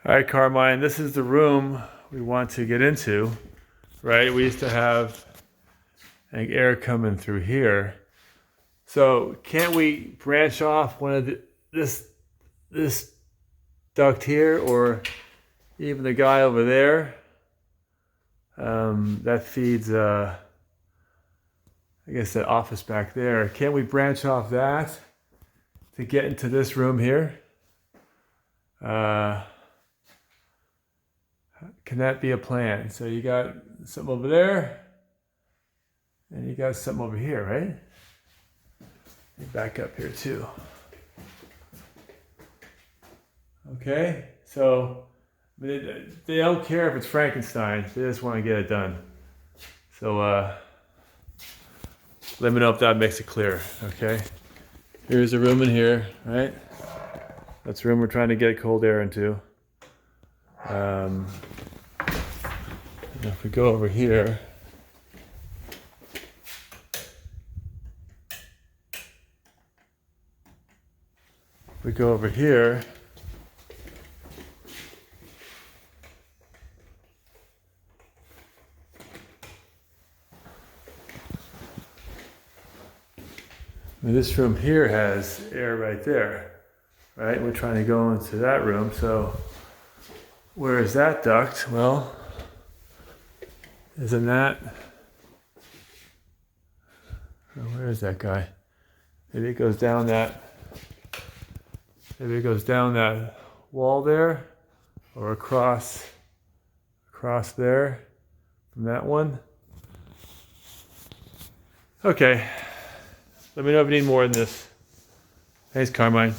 All right, Carmine, this is the room we want to get into, right? We used to have like air coming through here. So can't we branch off one of this duct here, or even the guy over there? That feeds, I guess, that office back there. Can't we branch off that to get into this room here? Can that be a plan? So you got something over there, and you got something over here, right? Back up here too. Okay, so they don't care if it's Frankenstein. They just want to get it done. So let me know if that makes it clear. Okay, here's a room in here, right? That's the room we're trying to get cold air into. If we go over here, this room here has air right there, right? We're trying to go into that room. So where is that duct? Well, isn't that? Where is that guy? Maybe it goes down that. Maybe it goes down that wall there, or across there from that one. Okay. Let me know if you need more than this. Thanks, Carmine.